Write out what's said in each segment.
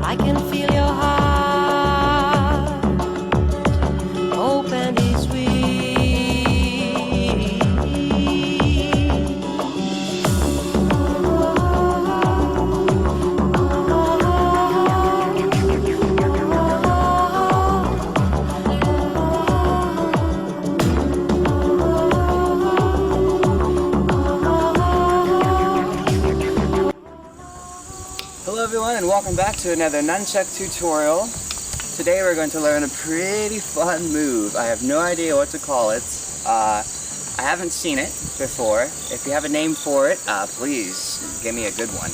I can feel your heart open this way. Hello everyone and welcome back to another Nunchaku tutorial. Today we're going to learn a pretty fun move. I have no idea what to call it. I haven't seen it before. If you have a name for it, please give me a good one.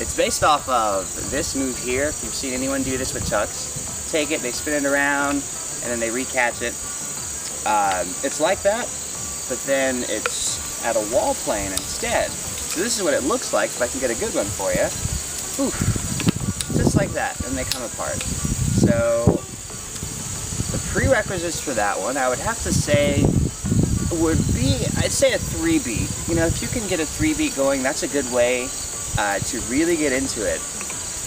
It's based off of this move here. If you've seen anyone do this with chucks, take it, they spin it around, and then they recatch it. It's like that, but then it's at a wall plane instead. So this is what it looks like if I can get a good one for you. Oof. Just like that, and they come apart. So the prerequisites for that one, I would have to say, would be, I'd say a 3-beat. You know, if you can get a 3-beat going, that's a good way to really get into it.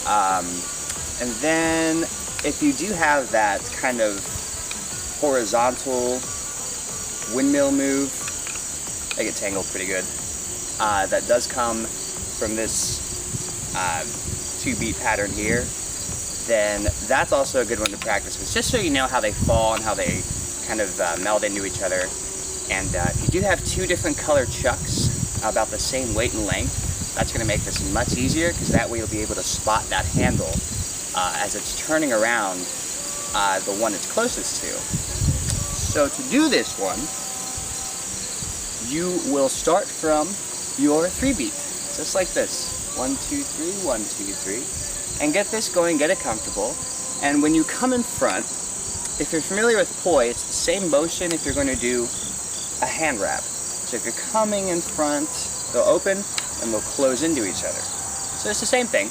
And then if you do have that kind of horizontal windmill move, they get tangled pretty good. That does come from this 2-beat pattern here, then that's also a good one to practice with, just so you know how they fall and how they kind of meld into each other. And if you do have two different color chucks about the same weight and length, that's going to make this much easier, because that way you'll be able to spot that handle as it's turning around the one it's closest to. So to do this one, you will start from your 3-beat, just like this. 1, 2, 3, 1, 2, 3, and get this going, get it comfortable. And when you come in front, if you're familiar with poi, it's the same motion if you're going to do a hand wrap. So if you're coming in front, they'll open and they'll close into each other. So it's the same thing,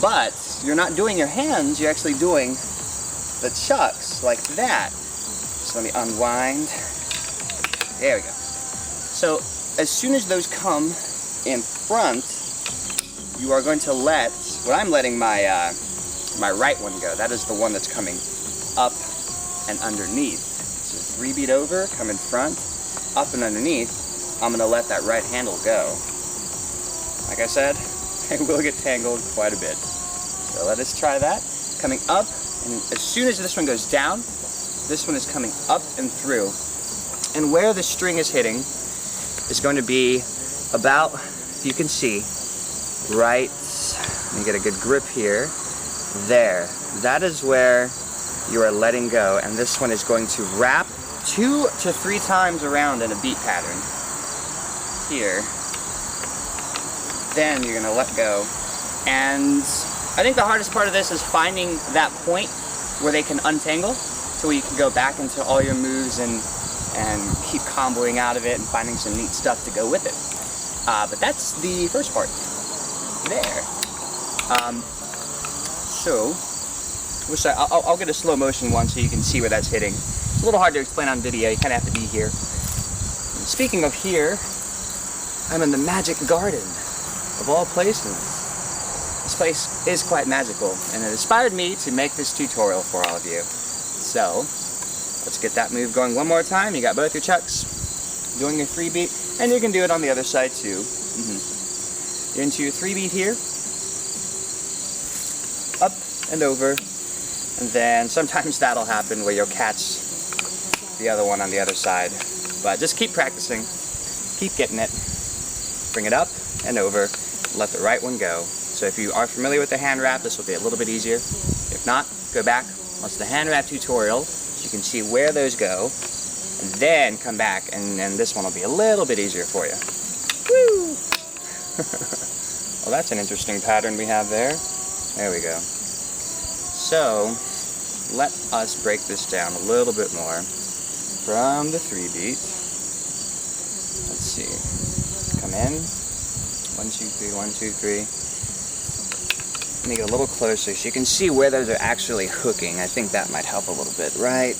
but you're not doing your hands, you're actually doing the chucks like that. So let me unwind. There we go. So as soon as those come in front, you are going to let, I'm letting my my right one go. That is the one that's coming up and underneath. So 3-beat over, come in front, up and underneath. I'm going to let that right handle go. Like I said, it will get tangled quite a bit. So let us try that. Coming up, and as soon as this one goes down, this one is coming up and through. And where the string is hitting is going to be about, if you can see, right, let me get a good grip here, there. That is where you are letting go, and this one is going to wrap 2 to 3 times around in a beat pattern. Here. Then you're going to let go. And I think the hardest part of this is finding that point where they can untangle, so you can go back into all your moves and keep comboing out of it and finding some neat stuff to go with it. But that's the first part. There. So, I'll get a slow motion one so you can see where that's hitting. It's a little hard to explain on video, you kind of have to be here. Speaking of here, I'm in the Magic Garden, of all places. This place is quite magical, and it inspired me to make this tutorial for all of you. So, let's get that move going one more time. You got both your chucks, doing your 3-beat, and you can do it on the other side too. You're into your 3-beat here, up and over, and then sometimes that'll happen where you'll catch the other one on the other side. But just keep practicing, keep getting it, bring it up and over, let the right one go. So if you are familiar with the hand wrap, this will be a little bit easier. If not, go back, watch the hand wrap tutorial, so you can see where those go, and then come back, and this one will be a little bit easier for you. Woo! Well, that's an interesting pattern we have there. There we go. So, let us break this down a little bit more from the 3-beat. Let's see. Come in. 1, 2, 3, 1, 2, 3. Let me get a little closer so you can see where those are actually hooking. I think that might help a little bit. Right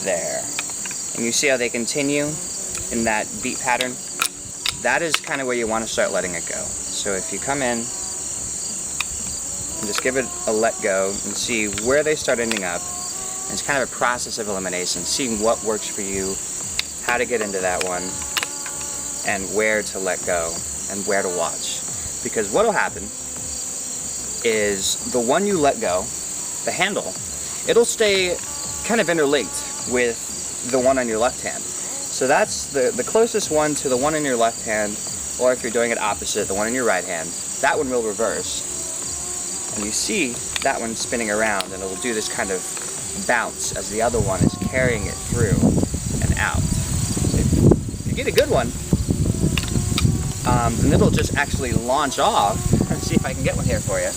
there. And you see how they continue in that beat pattern? That is kind of where you want to start letting it go. So if you come in, and just give it a let go and see where they start ending up. And it's kind of a process of elimination, seeing what works for you, how to get into that one, and where to let go and where to watch. Because what'll happen is the one you let go, the handle, it'll stay kind of interlinked with the one on your left hand. So that's the closest one to the one in your left hand, or if you're doing it opposite, the one in your right hand, that one will reverse. And you see that one spinning around, and it'll do this kind of bounce as the other one is carrying it through and out. So if you get a good one, then it'll just actually launch off. Let's see if I can get one here for you.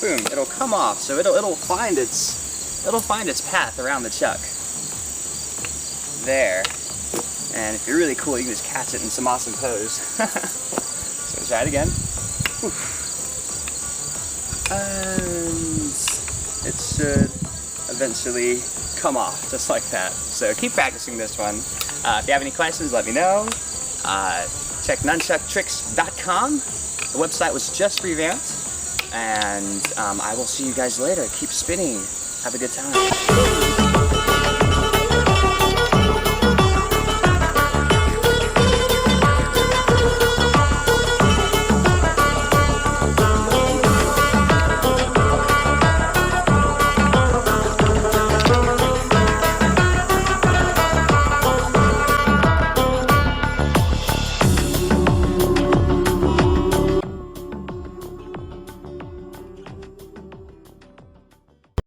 Boom! It'll come off, so it'll find its path around the chuck. There. And if you're really cool, you can just catch it in some awesome pose. So try it again. Whew. And it should eventually come off, just like that. So keep practicing this one. If you have any questions, let me know. Check nunchucktricks.com. The website was just revamped. And I will see you guys later. Keep spinning. Have a good time.